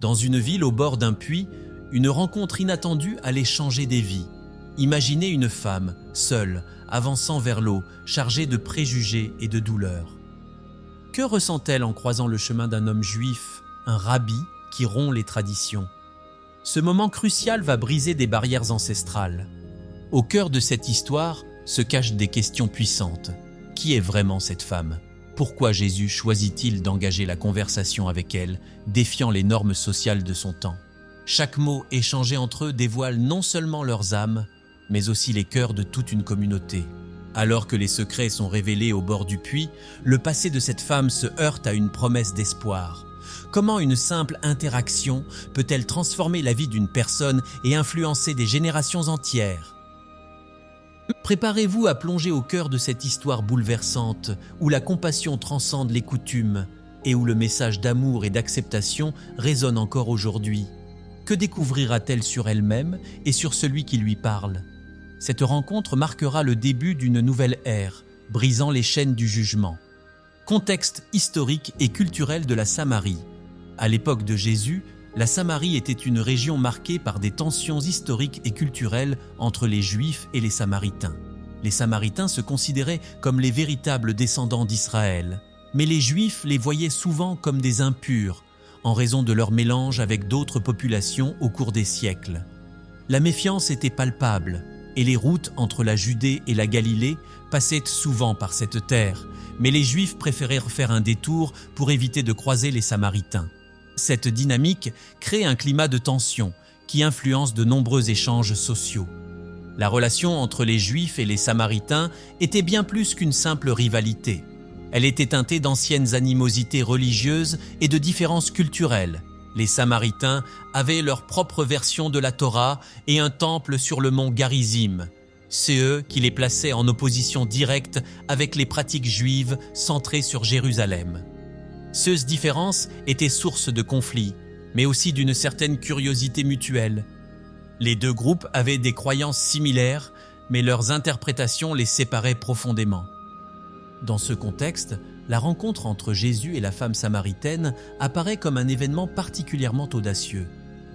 Dans une ville au bord d'un puits, une rencontre inattendue allait changer des vies. Imaginez une femme, seule, avançant vers l'eau, chargée de préjugés et de douleurs. Que ressent-elle en croisant le chemin d'un homme juif, un rabbi qui rompt les traditions? Ce moment crucial va briser des barrières ancestrales. Au cœur de cette histoire se cachent des questions puissantes. Qui est vraiment cette femme? Pourquoi Jésus choisit-il d'engager la conversation avec elle, défiant les normes sociales de son temps? Chaque mot échangé entre eux dévoile non seulement leurs âmes, mais aussi les cœurs de toute une communauté. Alors que les secrets sont révélés au bord du puits, le passé de cette femme se heurte à une promesse d'espoir. Comment une simple interaction peut-elle transformer la vie d'une personne et influencer des générations entières? Préparez-vous à plonger au cœur de cette histoire bouleversante, où la compassion transcende les coutumes et où le message d'amour et d'acceptation résonne encore aujourd'hui. Que découvrira-t-elle sur elle-même et sur celui qui lui parle? Cette rencontre marquera le début d'une nouvelle ère, brisant les chaînes du jugement. Contexte historique et culturel de la Samarie. À l'époque de Jésus, la Samarie était une région marquée par des tensions historiques et culturelles entre les Juifs et les Samaritains. Les Samaritains se considéraient comme les véritables descendants d'Israël, mais les Juifs les voyaient souvent comme des impurs, en raison de leur mélange avec d'autres populations au cours des siècles. La méfiance était palpable, et les routes entre la Judée et la Galilée passaient souvent par cette terre, mais les Juifs préférèrent faire un détour pour éviter de croiser les Samaritains. Cette dynamique crée un climat de tension qui influence de nombreux échanges sociaux. La relation entre les Juifs et les Samaritains était bien plus qu'une simple rivalité. Elle était teintée d'anciennes animosités religieuses et de différences culturelles. Les Samaritains avaient leur propre version de la Torah et un temple sur le mont Garizim. C'est eux qui les plaçaient en opposition directe avec les pratiques juives centrées sur Jérusalem. Ces différences étaient source de conflits, mais aussi d'une certaine curiosité mutuelle. Les deux groupes avaient des croyances similaires, mais leurs interprétations les séparaient profondément. Dans ce contexte, la rencontre entre Jésus et la femme samaritaine apparaît comme un événement particulièrement audacieux.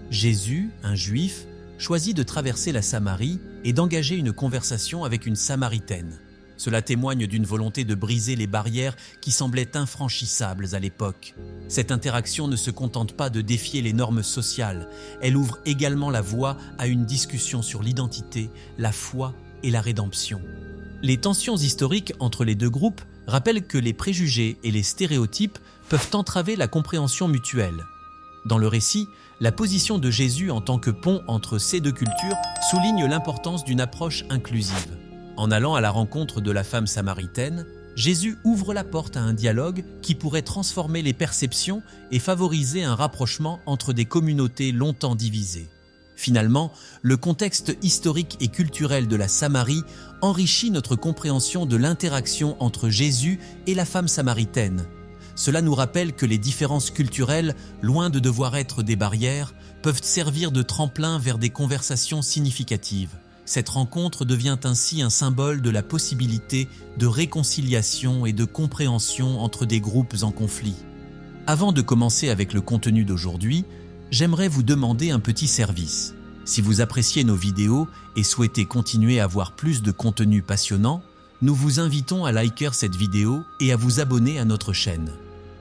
Jésus, un juif, choisit de traverser la Samarie et d'engager une conversation avec une samaritaine. Cela témoigne d'une volonté de briser les barrières qui semblaient infranchissables à l'époque. Cette interaction ne se contente pas de défier les normes sociales, elle ouvre également la voie à une discussion sur l'identité, la foi et la rédemption. Les tensions historiques entre les deux groupes rappellent que les préjugés et les stéréotypes peuvent entraver la compréhension mutuelle. Dans le récit, la position de Jésus en tant que pont entre ces deux cultures souligne l'importance d'une approche inclusive. En allant à la rencontre de la femme samaritaine, Jésus ouvre la porte à un dialogue qui pourrait transformer les perceptions et favoriser un rapprochement entre des communautés longtemps divisées. Finalement, le contexte historique et culturel de la Samarie enrichit notre compréhension de l'interaction entre Jésus et la femme samaritaine. Cela nous rappelle que les différences culturelles, loin de devoir être des barrières, peuvent servir de tremplin vers des conversations significatives. Cette rencontre devient ainsi un symbole de la possibilité de réconciliation et de compréhension entre des groupes en conflit. Avant de commencer avec le contenu d'aujourd'hui, j'aimerais vous demander un petit service. Si vous appréciez nos vidéos et souhaitez continuer à voir plus de contenu passionnant, nous vous invitons à liker cette vidéo et à vous abonner à notre chaîne.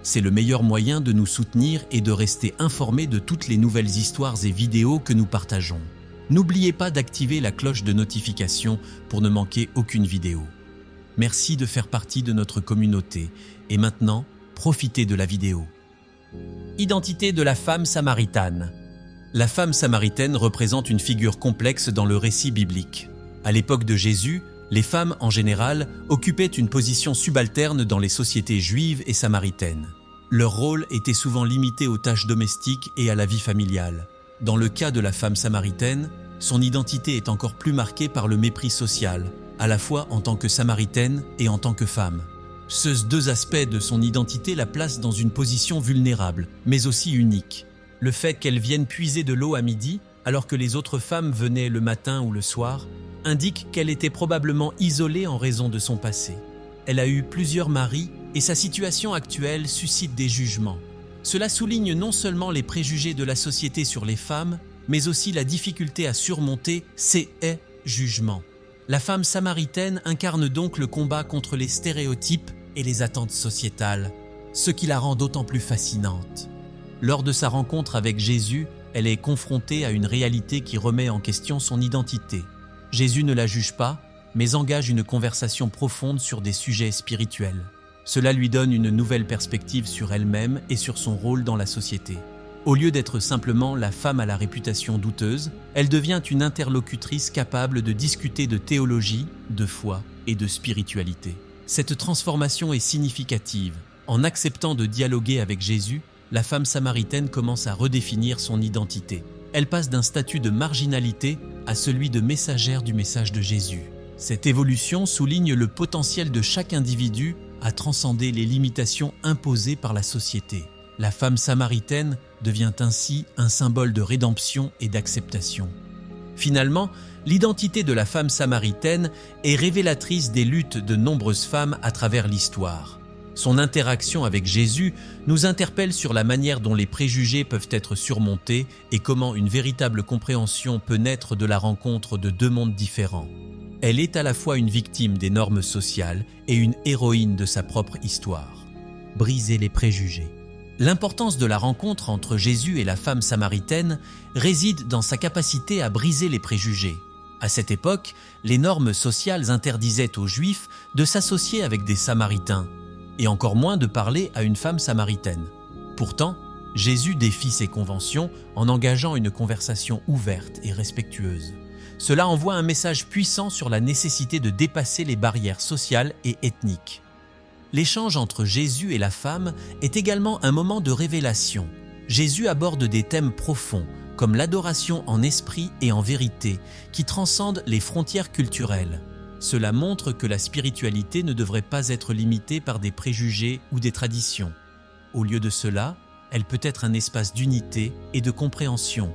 C'est le meilleur moyen de nous soutenir et de rester informés de toutes les nouvelles histoires et vidéos que nous partageons. N'oubliez pas d'activer la cloche de notification pour ne manquer aucune vidéo. Merci de faire partie de notre communauté et maintenant, profitez de la vidéo. Identité de la femme samaritaine. La femme samaritaine représente une figure complexe dans le récit biblique. À l'époque de Jésus, les femmes en général occupaient une position subalterne dans les sociétés juives et samaritaines. Leur rôle était souvent limité aux tâches domestiques et à la vie familiale. Dans le cas de la femme samaritaine, son identité est encore plus marquée par le mépris social, à la fois en tant que samaritaine et en tant que femme. Ces deux aspects de son identité la placent dans une position vulnérable, mais aussi unique. Le fait qu'elle vienne puiser de l'eau à midi, alors que les autres femmes venaient le matin ou le soir, indique qu'elle était probablement isolée en raison de son passé. Elle a eu plusieurs maris et sa situation actuelle suscite des jugements. Cela souligne non seulement les préjugés de la société sur les femmes, mais aussi la difficulté à surmonter ces jugements. La femme samaritaine incarne donc le combat contre les stéréotypes et les attentes sociétales, ce qui la rend d'autant plus fascinante. Lors de sa rencontre avec Jésus, elle est confrontée à une réalité qui remet en question son identité. Jésus ne la juge pas, mais engage une conversation profonde sur des sujets spirituels. Cela lui donne une nouvelle perspective sur elle-même et sur son rôle dans la société. Au lieu d'être simplement la femme à la réputation douteuse, elle devient une interlocutrice capable de discuter de théologie, de foi et de spiritualité. Cette transformation est significative. En acceptant de dialoguer avec Jésus, la femme samaritaine commence à redéfinir son identité. Elle passe d'un statut de marginalité à celui de messagère du message de Jésus. Cette évolution souligne le potentiel de chaque individu à transcender les limitations imposées par la société. La femme samaritaine devient ainsi un symbole de rédemption et d'acceptation. Finalement, l'identité de la femme samaritaine est révélatrice des luttes de nombreuses femmes à travers l'histoire. Son interaction avec Jésus nous interpelle sur la manière dont les préjugés peuvent être surmontés et comment une véritable compréhension peut naître de la rencontre de deux mondes différents. Elle est à la fois une victime des normes sociales et une héroïne de sa propre histoire. Briser les préjugés. L'importance de la rencontre entre Jésus et la femme samaritaine réside dans sa capacité à briser les préjugés. À cette époque, les normes sociales interdisaient aux Juifs de s'associer avec des Samaritains, et encore moins de parler à une femme samaritaine. Pourtant, Jésus défie ces conventions en engageant une conversation ouverte et respectueuse. Cela envoie un message puissant sur la nécessité de dépasser les barrières sociales et ethniques. L'échange entre Jésus et la femme est également un moment de révélation. Jésus aborde des thèmes profonds, comme l'adoration en esprit et en vérité, qui transcendent les frontières culturelles. Cela montre que la spiritualité ne devrait pas être limitée par des préjugés ou des traditions. Au lieu de cela, elle peut être un espace d'unité et de compréhension.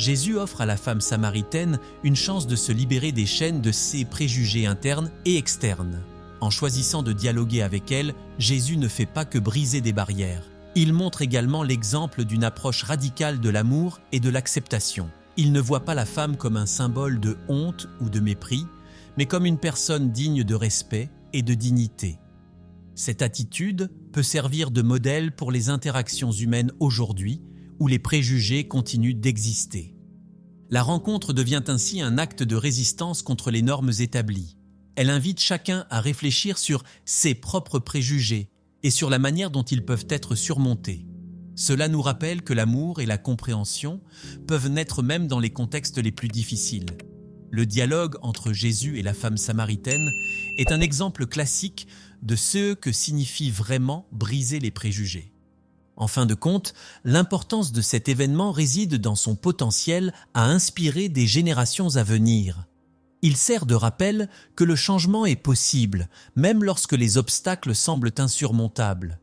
Jésus offre à la femme samaritaine une chance de se libérer des chaînes de ses préjugés internes et externes. En choisissant de dialoguer avec elle, Jésus ne fait pas que briser des barrières. Il montre également l'exemple d'une approche radicale de l'amour et de l'acceptation. Il ne voit pas la femme comme un symbole de honte ou de mépris, mais comme une personne digne de respect et de dignité. Cette attitude peut servir de modèle pour les interactions humaines aujourd'hui, où les préjugés continuent d'exister. La rencontre devient ainsi un acte de résistance contre les normes établies. Elle invite chacun à réfléchir sur ses propres préjugés et sur la manière dont ils peuvent être surmontés. Cela nous rappelle que l'amour et la compréhension peuvent naître même dans les contextes les plus difficiles. Le dialogue entre Jésus et la femme samaritaine est un exemple classique de ce que signifie vraiment briser les préjugés. En fin de compte, l'importance de cet événement réside dans son potentiel à inspirer des générations à venir. Il sert de rappel que le changement est possible, même lorsque les obstacles semblent insurmontables.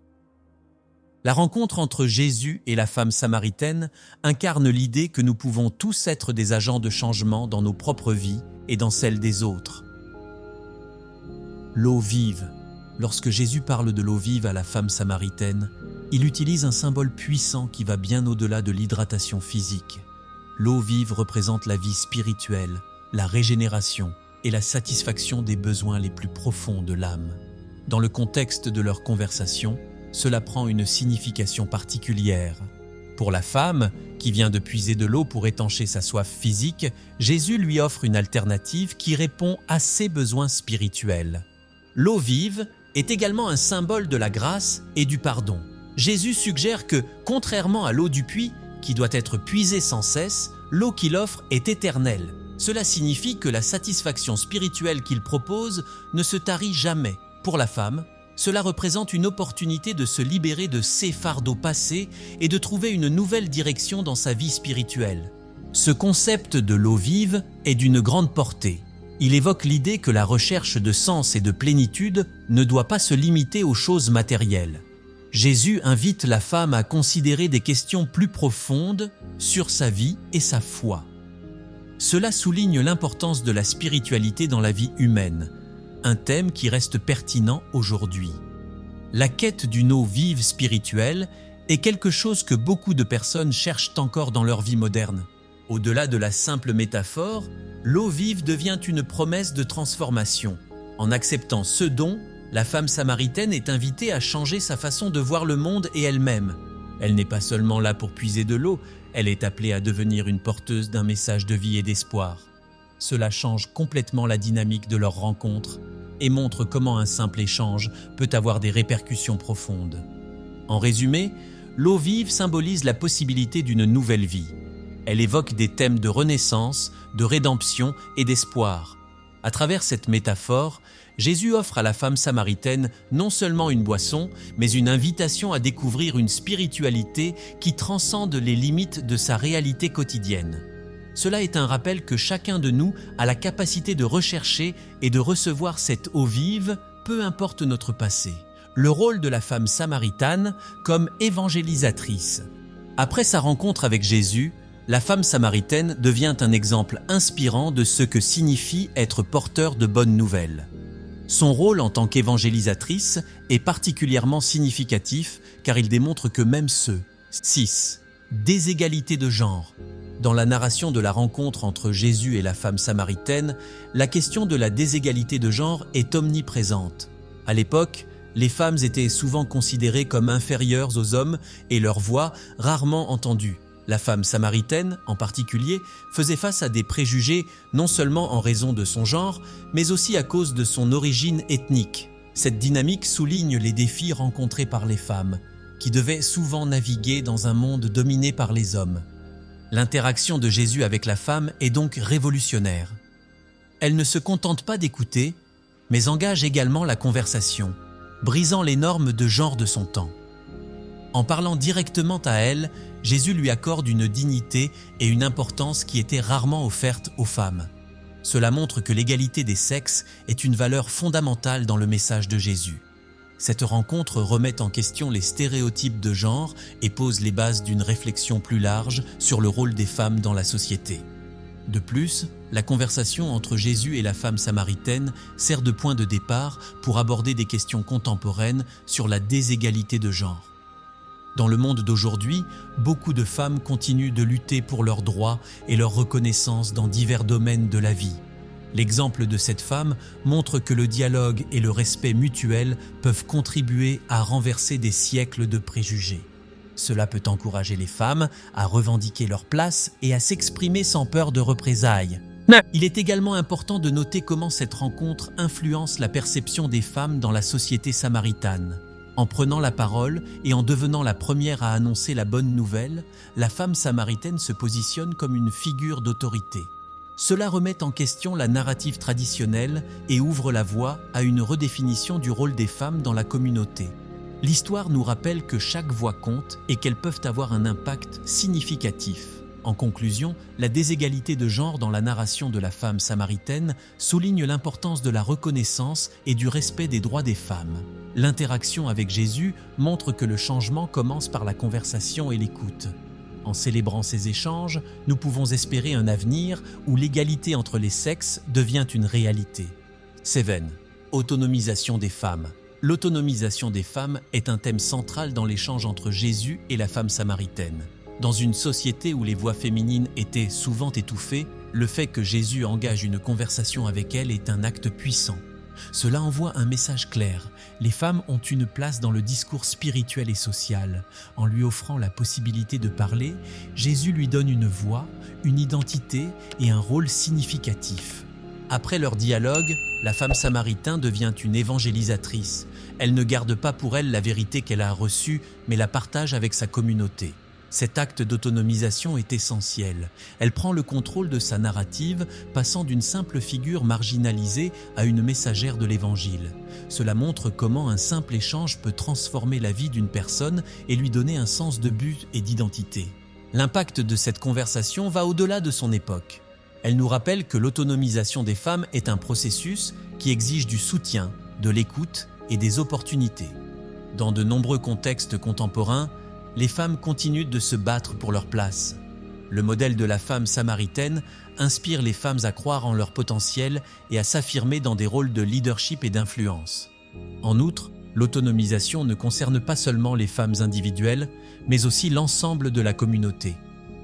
La rencontre entre Jésus et la femme samaritaine incarne l'idée que nous pouvons tous être des agents de changement dans nos propres vies et dans celles des autres. L'eau vive. Lorsque Jésus parle de l'eau vive à la femme samaritaine, il utilise un symbole puissant qui va bien au-delà de l'hydratation physique. L'eau vive représente la vie spirituelle, la régénération et la satisfaction des besoins les plus profonds de l'âme. Dans le contexte de leur conversation, cela prend une signification particulière. Pour la femme, qui vient de puiser de l'eau pour étancher sa soif physique, Jésus lui offre une alternative qui répond à ses besoins spirituels. L'eau vive est également un symbole de la grâce et du pardon. Jésus suggère que, contrairement à l'eau du puits, qui doit être puisée sans cesse, l'eau qu'il offre est éternelle. Cela signifie que la satisfaction spirituelle qu'il propose ne se tarit jamais. Pour la femme, cela représente une opportunité de se libérer de ses fardeaux passés et de trouver une nouvelle direction dans sa vie spirituelle. Ce concept de l'eau vive est d'une grande portée. Il évoque l'idée que la recherche de sens et de plénitude ne doit pas se limiter aux choses matérielles. Jésus invite la femme à considérer des questions plus profondes sur sa vie et sa foi. Cela souligne l'importance de la spiritualité dans la vie humaine, un thème qui reste pertinent aujourd'hui. La quête d'une eau vive spirituelle est quelque chose que beaucoup de personnes cherchent encore dans leur vie moderne. Au-delà de la simple métaphore, l'eau vive devient une promesse de transformation. En acceptant ce don, la femme samaritaine est invitée à changer sa façon de voir le monde et elle-même. Elle n'est pas seulement là pour puiser de l'eau, elle est appelée à devenir une porteuse d'un message de vie et d'espoir. Cela change complètement la dynamique de leur rencontre et montre comment un simple échange peut avoir des répercussions profondes. En résumé, l'eau vive symbolise la possibilité d'une nouvelle vie. Elle évoque des thèmes de renaissance, de rédemption et d'espoir. À travers cette métaphore, Jésus offre à la femme samaritaine non seulement une boisson, mais une invitation à découvrir une spiritualité qui transcende les limites de sa réalité quotidienne. Cela est un rappel que chacun de nous a la capacité de rechercher et de recevoir cette eau vive, peu importe notre passé. Le rôle de la femme samaritaine comme évangélisatrice. Après sa rencontre avec Jésus, la femme samaritaine devient un exemple inspirant de ce que signifie être porteur de bonnes nouvelles. Son rôle en tant qu'évangélisatrice est particulièrement significatif car il démontre que même ceux 6. Déségalité de genre. Dans la narration de la rencontre entre Jésus et la femme samaritaine, la question de la déségalité de genre est omniprésente. À l'époque, les femmes étaient souvent considérées comme inférieures aux hommes et leur voix rarement entendue. La femme samaritaine, en particulier, faisait face à des préjugés non seulement en raison de son genre, mais aussi à cause de son origine ethnique. Cette dynamique souligne les défis rencontrés par les femmes, qui devaient souvent naviguer dans un monde dominé par les hommes. L'interaction de Jésus avec la femme est donc révolutionnaire. Elle ne se contente pas d'écouter, mais engage également la conversation, brisant les normes de genre de son temps. En parlant directement à elle, Jésus lui accorde une dignité et une importance qui étaient rarement offertes aux femmes. Cela montre que l'égalité des sexes est une valeur fondamentale dans le message de Jésus. Cette rencontre remet en question les stéréotypes de genre et pose les bases d'une réflexion plus large sur le rôle des femmes dans la société. De plus, la conversation entre Jésus et la femme samaritaine sert de point de départ pour aborder des questions contemporaines sur la déségalité de genre. Dans le monde d'aujourd'hui, beaucoup de femmes continuent de lutter pour leurs droits et leur reconnaissance dans divers domaines de la vie. L'exemple de cette femme montre que le dialogue et le respect mutuel peuvent contribuer à renverser des siècles de préjugés. Cela peut encourager les femmes à revendiquer leur place et à s'exprimer sans peur de représailles. Il est également important de noter comment cette rencontre influence la perception des femmes dans la société samaritaine. En prenant la parole et en devenant la première à annoncer la bonne nouvelle, la femme samaritaine se positionne comme une figure d'autorité. Cela remet en question la narrative traditionnelle et ouvre la voie à une redéfinition du rôle des femmes dans la communauté. L'histoire nous rappelle que chaque voix compte et qu'elles peuvent avoir un impact significatif. En conclusion, la déségalité de genre dans la narration de la femme samaritaine souligne l'importance de la reconnaissance et du respect des droits des femmes. L'interaction avec Jésus montre que le changement commence par la conversation et l'écoute. En célébrant ces échanges, nous pouvons espérer un avenir où l'égalité entre les sexes devient une réalité. 7. Autonomisation des femmes. L'autonomisation des femmes est un thème central dans l'échange entre Jésus et la femme samaritaine. Dans une société où les voix féminines étaient souvent étouffées, le fait que Jésus engage une conversation avec elles est un acte puissant. Cela envoie un message clair. Les femmes ont une place dans le discours spirituel et social. En lui offrant la possibilité de parler, Jésus lui donne une voix, une identité et un rôle significatif. Après leur dialogue, la femme samaritaine devient une évangélisatrice. Elle ne garde pas pour elle la vérité qu'elle a reçue, mais la partage avec sa communauté. Cet acte d'autonomisation est essentiel. Elle prend le contrôle de sa narrative, passant d'une simple figure marginalisée à une messagère de l'Évangile. Cela montre comment un simple échange peut transformer la vie d'une personne et lui donner un sens de but et d'identité. L'impact de cette conversation va au-delà de son époque. Elle nous rappelle que l'autonomisation des femmes est un processus qui exige du soutien, de l'écoute et des opportunités. Dans de nombreux contextes contemporains, les femmes continuent de se battre pour leur place. Le modèle de la femme samaritaine inspire les femmes à croire en leur potentiel et à s'affirmer dans des rôles de leadership et d'influence. En outre, L'autonomisation ne concerne pas seulement les femmes individuelles, mais aussi l'ensemble de la communauté.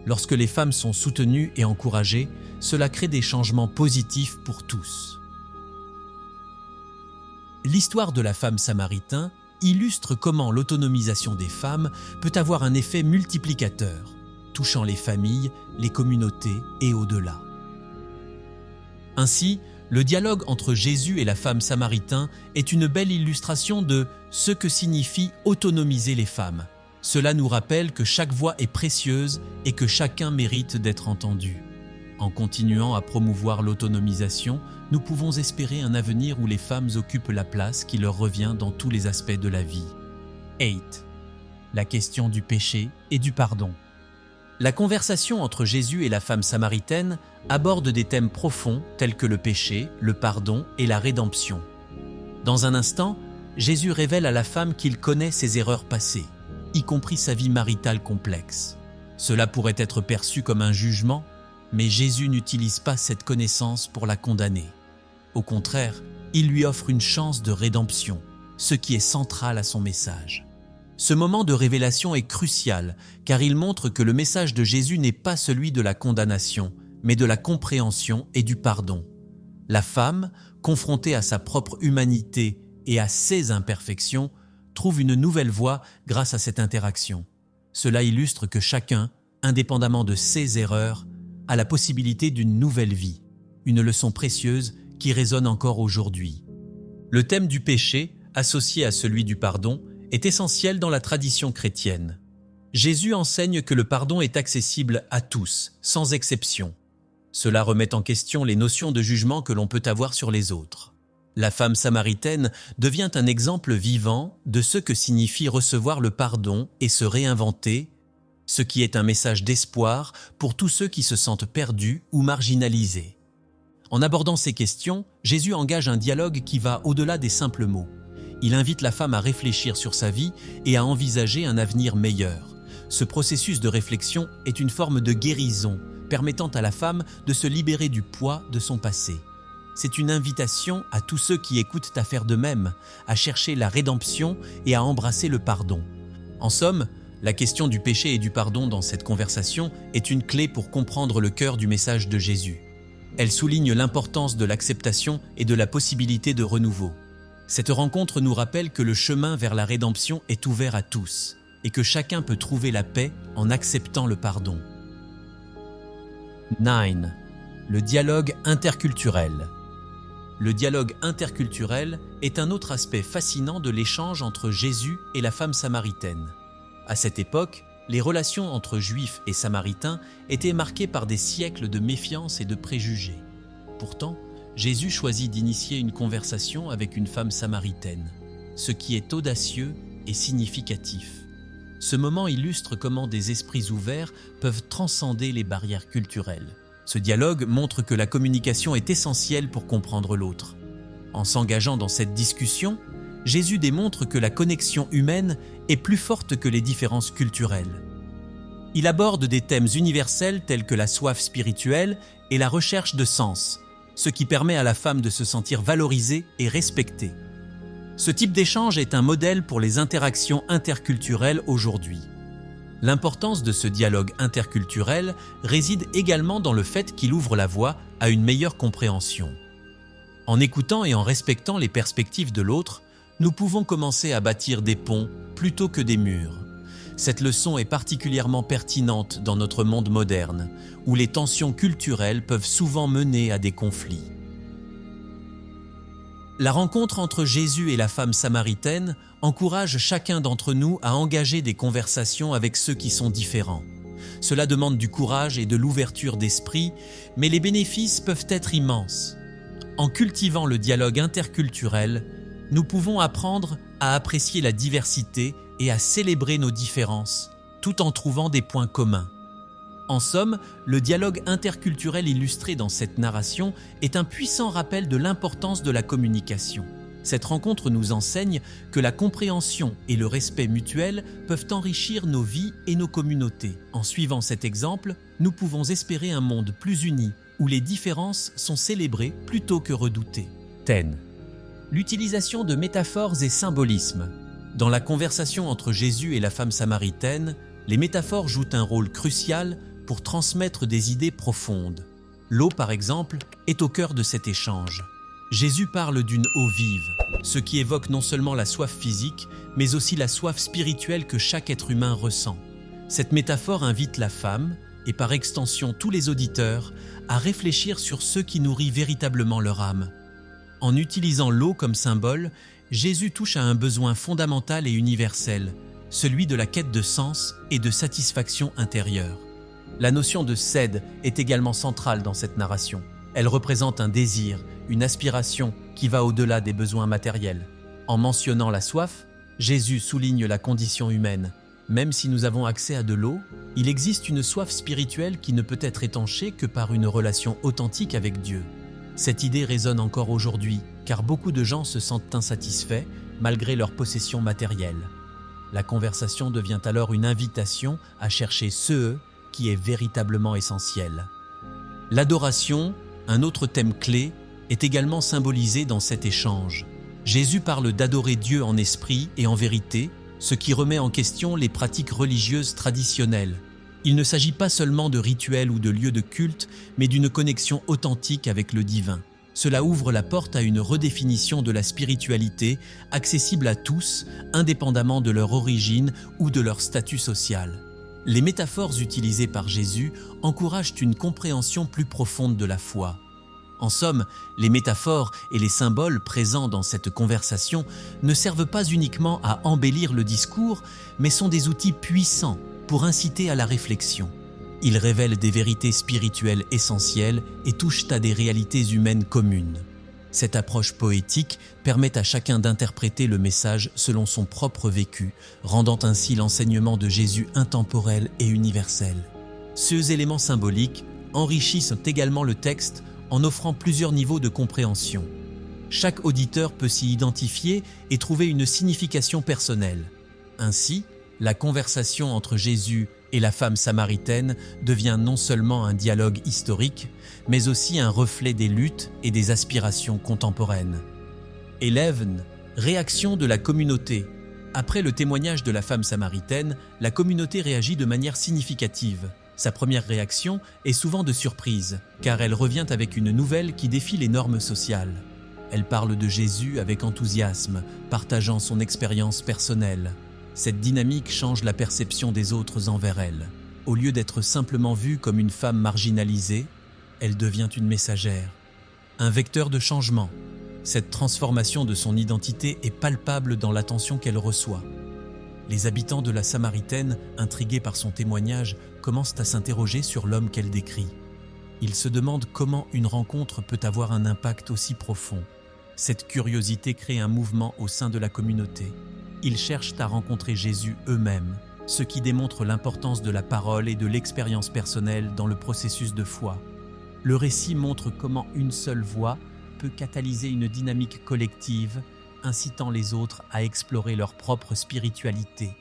Lorsque les femmes sont soutenues et encouragées, cela crée des changements positifs pour tous. L'histoire de la femme samaritain illustre comment l'autonomisation des femmes peut avoir un effet multiplicateur, touchant les familles, les communautés et au-delà. Ainsi, le dialogue entre Jésus et la femme samaritain est une belle illustration de ce que signifie autonomiser les femmes. Cela nous rappelle que chaque voix est précieuse et que chacun mérite d'être entendu. En continuant à promouvoir l'autonomisation, nous pouvons espérer un avenir où les femmes occupent la place qui leur revient dans tous les aspects de la vie. 8. La question du péché et du pardon. La conversation entre Jésus et la femme samaritaine aborde des thèmes profonds tels que le péché, le pardon et la rédemption. Dans un instant, Jésus révèle à la femme qu'il connaît ses erreurs passées, y compris sa vie maritale complexe. Cela pourrait être perçu comme un jugement, mais Jésus n'utilise pas cette connaissance pour la condamner. Au contraire, il lui offre une chance de rédemption, ce qui est central à son message. Ce moment de révélation est crucial, car il montre que le message de Jésus n'est pas celui de la condamnation, mais de la compréhension et du pardon. La femme, confrontée à sa propre humanité et à ses imperfections, trouve une nouvelle voie grâce à cette interaction. Cela illustre que chacun, indépendamment de ses erreurs, a la possibilité d'une nouvelle vie, une leçon précieuse qui résonne encore aujourd'hui. Le thème du péché, associé à celui du pardon, est essentiel dans la tradition chrétienne. Jésus enseigne que le pardon est accessible à tous, sans exception. Cela remet en question les notions de jugement que l'on peut avoir sur les autres. La femme samaritaine devient un exemple vivant de ce que signifie recevoir le pardon et se réinventer, ce qui est un message d'espoir pour tous ceux qui se sentent perdus ou marginalisés. En abordant ces questions, Jésus engage un dialogue qui va au-delà des simples mots. Il invite la femme à réfléchir sur sa vie et à envisager un avenir meilleur. Ce processus de réflexion est une forme de guérison, permettant à la femme de se libérer du poids de son passé. C'est une invitation à tous ceux qui écoutent à faire de même, à chercher la rédemption et à embrasser le pardon. En somme, la question du péché et du pardon dans cette conversation est une clé pour comprendre le cœur du message de Jésus. Elle souligne l'importance de l'acceptation et de la possibilité de renouveau. Cette rencontre nous rappelle que le chemin vers la rédemption est ouvert à tous et que chacun peut trouver la paix en acceptant le pardon. 9. Le dialogue interculturel. Le dialogue interculturel est un autre aspect fascinant de l'échange entre Jésus et la femme samaritaine. À cette époque, les relations entre Juifs et Samaritains étaient marquées par des siècles de méfiance et de préjugés. Pourtant, Jésus choisit d'initier une conversation avec une femme samaritaine, ce qui est audacieux et significatif. Ce moment illustre comment des esprits ouverts peuvent transcender les barrières culturelles. Ce dialogue montre que la communication est essentielle pour comprendre l'autre. En s'engageant dans cette discussion, Jésus démontre que la connexion humaine est plus forte que les différences culturelles. Il aborde des thèmes universels tels que la soif spirituelle et la recherche de sens, ce qui permet à la femme de se sentir valorisée et respectée. Ce type d'échange est un modèle pour les interactions interculturelles aujourd'hui. L'importance de ce dialogue interculturel réside également dans le fait qu'il ouvre la voie à une meilleure compréhension. En écoutant et en respectant les perspectives de l'autre, nous pouvons commencer à bâtir des ponts plutôt que des murs. Cette leçon est particulièrement pertinente dans notre monde moderne, où les tensions culturelles peuvent souvent mener à des conflits. La rencontre entre Jésus et la femme samaritaine encourage chacun d'entre nous à engager des conversations avec ceux qui sont différents. Cela demande du courage et de l'ouverture d'esprit, mais les bénéfices peuvent être immenses. En cultivant le dialogue interculturel, nous pouvons apprendre à apprécier la diversité et à célébrer nos différences, tout en trouvant des points communs. En somme, le dialogue interculturel illustré dans cette narration est un puissant rappel de l'importance de la communication. Cette rencontre nous enseigne que la compréhension et le respect mutuel peuvent enrichir nos vies et nos communautés. En suivant cet exemple, nous pouvons espérer un monde plus uni, où les différences sont célébrées plutôt que redoutées. 10. L'utilisation de métaphores et symbolismes. Dans la conversation entre Jésus et la femme samaritaine, les métaphores jouent un rôle crucial pour transmettre des idées profondes. L'eau, par exemple, est au cœur de cet échange. Jésus parle d'une eau vive, ce qui évoque non seulement la soif physique, mais aussi la soif spirituelle que chaque être humain ressent. Cette métaphore invite la femme, et par extension tous les auditeurs, à réfléchir sur ce qui nourrit véritablement leur âme. En utilisant l'eau comme symbole, Jésus touche à un besoin fondamental et universel, celui de la quête de sens et de satisfaction intérieure. La notion de sed est également centrale dans cette narration. Elle représente un désir, une aspiration qui va au-delà des besoins matériels. En mentionnant la soif, Jésus souligne la condition humaine. Même si nous avons accès à de l'eau, il existe une soif spirituelle qui ne peut être étanchée que par une relation authentique avec Dieu. Cette idée résonne encore aujourd'hui, car beaucoup de gens se sentent insatisfaits malgré leurs possessions matérielles. La conversation devient alors une invitation à chercher ce qui est véritablement essentiel. L'adoration, un autre thème clé, est également symbolisé dans cet échange. Jésus parle d'adorer Dieu en esprit et en vérité, ce qui remet en question les pratiques religieuses traditionnelles. Il ne s'agit pas seulement de rituels ou de lieux de culte, mais d'une connexion authentique avec le divin. Cela ouvre la porte à une redéfinition de la spiritualité, accessible à tous, indépendamment de leur origine ou de leur statut social. Les métaphores utilisées par Jésus encouragent une compréhension plus profonde de la foi. En somme, les métaphores et les symboles présents dans cette conversation ne servent pas uniquement à embellir le discours, mais sont des outils puissants pour inciter à la réflexion. Ils révèlent des vérités spirituelles essentielles et touchent à des réalités humaines communes. Cette approche poétique permet à chacun d'interpréter le message selon son propre vécu, rendant ainsi l'enseignement de Jésus intemporel et universel. Ces éléments symboliques enrichissent également le texte en offrant plusieurs niveaux de compréhension. Chaque auditeur peut s'y identifier et trouver une signification personnelle. Ainsi, la conversation entre Jésus et la femme samaritaine devient non seulement un dialogue historique, mais aussi un reflet des luttes et des aspirations contemporaines. Eleven, réaction de la communauté. Après le témoignage de la femme samaritaine, la communauté réagit de manière significative. Sa première réaction est souvent de surprise, car elle revient avec une nouvelle qui défie les normes sociales. Elle parle de Jésus avec enthousiasme, partageant son expérience personnelle. Cette dynamique change la perception des autres envers elle. Au lieu d'être simplement vue comme une femme marginalisée, elle devient une messagère, un vecteur de changement. Cette transformation de son identité est palpable dans l'attention qu'elle reçoit. Les habitants de la Samaritaine, intrigués par son témoignage, commencent à s'interroger sur l'homme qu'elle décrit. Ils se demandent comment une rencontre peut avoir un impact aussi profond. Cette curiosité crée un mouvement au sein de la communauté. Ils cherchent à rencontrer Jésus eux-mêmes, ce qui démontre l'importance de la parole et de l'expérience personnelle dans le processus de foi. Le récit montre comment une seule voix peut catalyser une dynamique collective, incitant les autres à explorer leur propre spiritualité.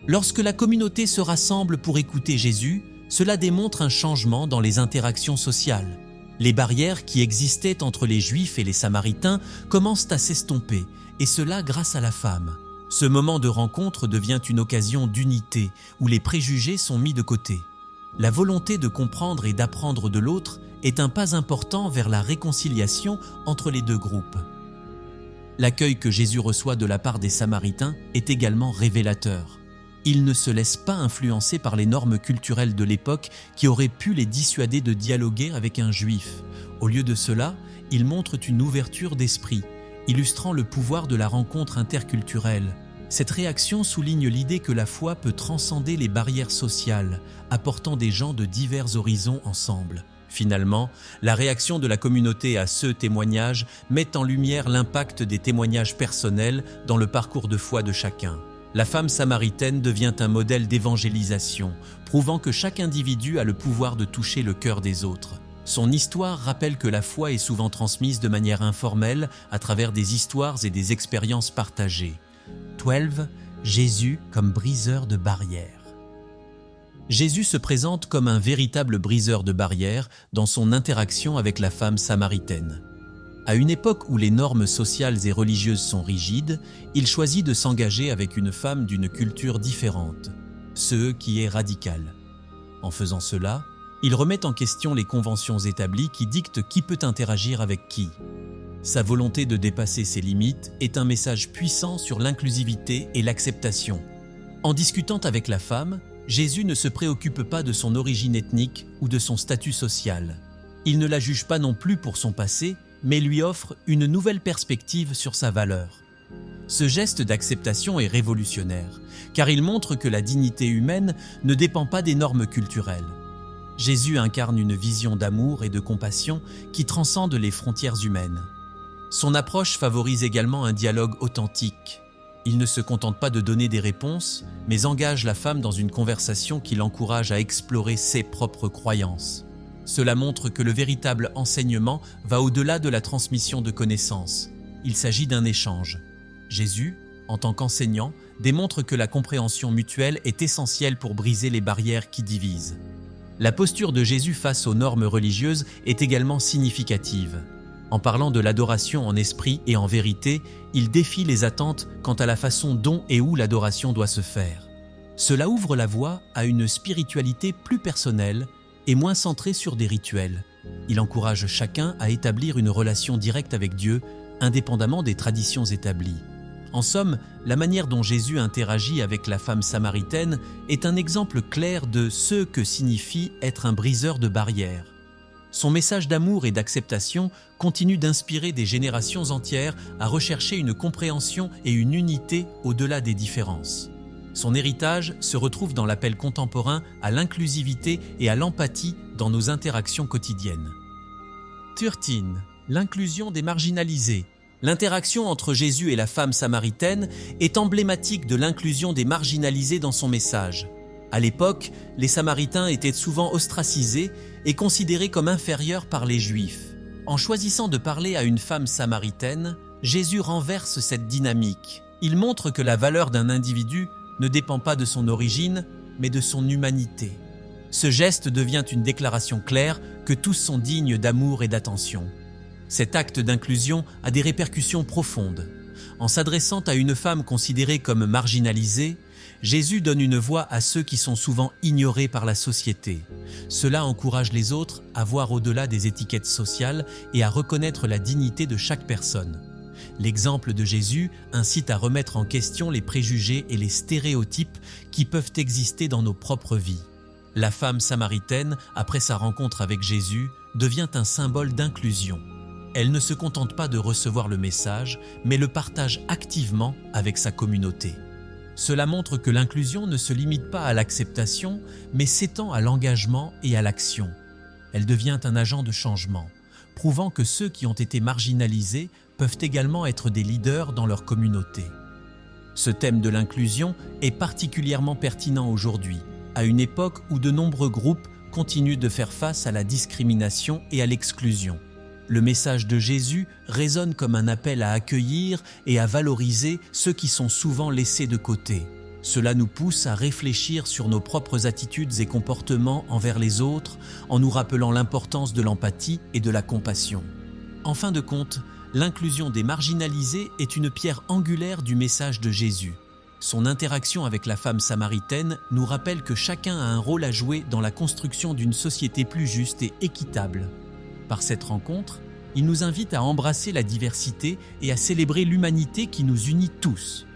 Lorsque la communauté se rassemble pour écouter Jésus, cela démontre un changement dans les interactions sociales. Les barrières qui existaient entre les Juifs et les Samaritains commencent à s'estomper, et cela grâce à la femme. Ce moment de rencontre devient une occasion d'unité, où les préjugés sont mis de côté. La volonté de comprendre et d'apprendre de l'autre est un pas important vers la réconciliation entre les deux groupes. L'accueil que Jésus reçoit de la part des Samaritains est également révélateur. Ils ne se laissent pas influencer par les normes culturelles de l'époque qui auraient pu les dissuader de dialoguer avec un Juif. Au lieu de cela, ils montrent une ouverture d'esprit, illustrant le pouvoir de la rencontre interculturelle. Cette réaction souligne l'idée que la foi peut transcender les barrières sociales, apportant des gens de divers horizons ensemble. Finalement, la réaction de la communauté à ce témoignage met en lumière l'impact des témoignages personnels dans le parcours de foi de chacun. La femme samaritaine devient un modèle d'évangélisation, prouvant que chaque individu a le pouvoir de toucher le cœur des autres. Son histoire rappelle que la foi est souvent transmise de manière informelle à travers des histoires et des expériences partagées. 12. Jésus comme briseur de barrières. Jésus se présente comme un véritable briseur de barrières dans son interaction avec la femme samaritaine. À une époque où les normes sociales et religieuses sont rigides, il choisit de s'engager avec une femme d'une culture différente, ce qui est radical. En faisant cela, il remet en question les conventions établies qui dictent qui peut interagir avec qui. Sa volonté de dépasser ses limites est un message puissant sur l'inclusivité et l'acceptation. En discutant avec la femme, Jésus ne se préoccupe pas de son origine ethnique ou de son statut social. Il ne la juge pas non plus pour son passé, mais lui offre une nouvelle perspective sur sa valeur. Ce geste d'acceptation est révolutionnaire, car il montre que la dignité humaine ne dépend pas des normes culturelles. Jésus incarne une vision d'amour et de compassion qui transcende les frontières humaines. Son approche favorise également un dialogue authentique. Il ne se contente pas de donner des réponses, mais engage la femme dans une conversation qui l'encourage à explorer ses propres croyances. Cela montre que le véritable enseignement va au-delà de la transmission de connaissances. Il s'agit d'un échange. Jésus, en tant qu'enseignant, démontre que la compréhension mutuelle est essentielle pour briser les barrières qui divisent. La posture de Jésus face aux normes religieuses est également significative. En parlant de l'adoration en esprit et en vérité, il défie les attentes quant à la façon dont et où l'adoration doit se faire. Cela ouvre la voie à une spiritualité plus personnelle et moins centrée sur des rituels. Il encourage chacun à établir une relation directe avec Dieu, indépendamment des traditions établies. En somme, la manière dont Jésus interagit avec la femme samaritaine est un exemple clair de ce que signifie être un briseur de barrières. Son message d'amour et d'acceptation continue d'inspirer des générations entières à rechercher une compréhension et une unité au-delà des différences. Son héritage se retrouve dans l'appel contemporain à l'inclusivité et à l'empathie dans nos interactions quotidiennes. 13. L'inclusion des marginalisés. L'interaction entre Jésus et la femme samaritaine est emblématique de l'inclusion des marginalisés dans son message. À l'époque, les Samaritains étaient souvent ostracisés et considérés comme inférieurs par les Juifs. En choisissant de parler à une femme samaritaine, Jésus renverse cette dynamique. Il montre que la valeur d'un individu ne dépend pas de son origine, mais de son humanité. Ce geste devient une déclaration claire que tous sont dignes d'amour et d'attention. Cet acte d'inclusion a des répercussions profondes. En s'adressant à une femme considérée comme marginalisée, Jésus donne une voix à ceux qui sont souvent ignorés par la société. Cela encourage les autres à voir au-delà des étiquettes sociales et à reconnaître la dignité de chaque personne. L'exemple de Jésus incite à remettre en question les préjugés et les stéréotypes qui peuvent exister dans nos propres vies. La femme samaritaine, après sa rencontre avec Jésus, devient un symbole d'inclusion. Elle ne se contente pas de recevoir le message, mais le partage activement avec sa communauté. Cela montre que l'inclusion ne se limite pas à l'acceptation, mais s'étend à l'engagement et à l'action. Elle devient un agent de changement, prouvant que ceux qui ont été marginalisés peuvent également être des leaders dans leur communauté. Ce thème de l'inclusion est particulièrement pertinent aujourd'hui, à une époque où de nombreux groupes continuent de faire face à la discrimination et à l'exclusion. Le message de Jésus résonne comme un appel à accueillir et à valoriser ceux qui sont souvent laissés de côté. Cela nous pousse à réfléchir sur nos propres attitudes et comportements envers les autres en nous rappelant l'importance de l'empathie et de la compassion. En fin de compte, l'inclusion des marginalisés est une pierre angulaire du message de Jésus. Son interaction avec la femme samaritaine nous rappelle que chacun a un rôle à jouer dans la construction d'une société plus juste et équitable. Par cette rencontre, il nous invite à embrasser la diversité et à célébrer l'humanité qui nous unit tous.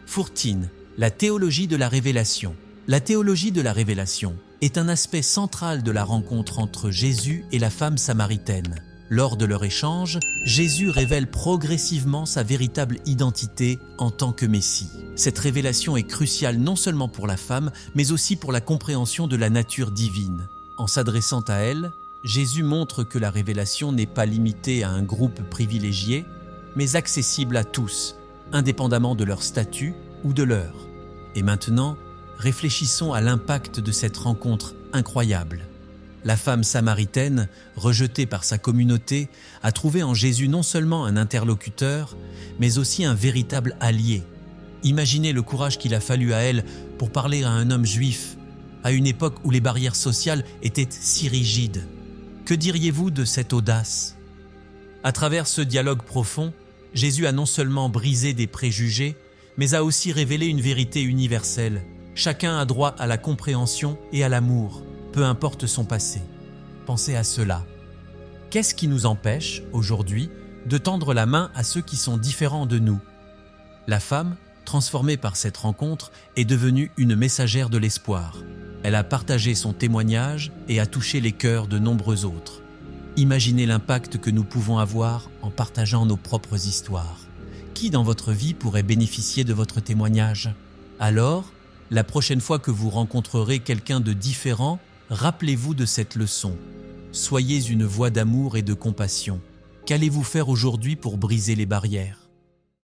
14. La théologie de la révélation. La théologie de la révélation est un aspect central de la rencontre entre Jésus et la femme samaritaine. Lors de leur échange, Jésus révèle progressivement sa véritable identité en tant que Messie. Cette révélation est cruciale non seulement pour la femme, mais aussi pour la compréhension de la nature divine. En s'adressant à elle, Jésus montre que la révélation n'est pas limitée à un groupe privilégié, mais accessible à tous, indépendamment de leur statut ou de l'heure. Et maintenant, réfléchissons à l'impact de cette rencontre incroyable. La femme samaritaine, rejetée par sa communauté, a trouvé en Jésus non seulement un interlocuteur, mais aussi un véritable allié. Imaginez le courage qu'il a fallu à elle pour parler à un homme juif, à une époque où les barrières sociales étaient si rigides. Que diriez-vous de cette audace ? À travers ce dialogue profond, Jésus a non seulement brisé des préjugés, mais a aussi révélé une vérité universelle. Chacun a droit à la compréhension et à l'amour, peu importe son passé. Pensez à cela. Qu'est-ce qui nous empêche, aujourd'hui, de tendre la main à ceux qui sont différents de nous? La femme, transformée par cette rencontre, est devenue une messagère de l'espoir. Elle a partagé son témoignage et a touché les cœurs de nombreux autres. Imaginez l'impact que nous pouvons avoir en partageant nos propres histoires. Qui dans votre vie pourrait bénéficier de votre témoignage? Alors, la prochaine fois que vous rencontrerez quelqu'un de différent, rappelez-vous de cette leçon. Soyez une voix d'amour et de compassion. Qu'allez-vous faire aujourd'hui pour briser les barrières?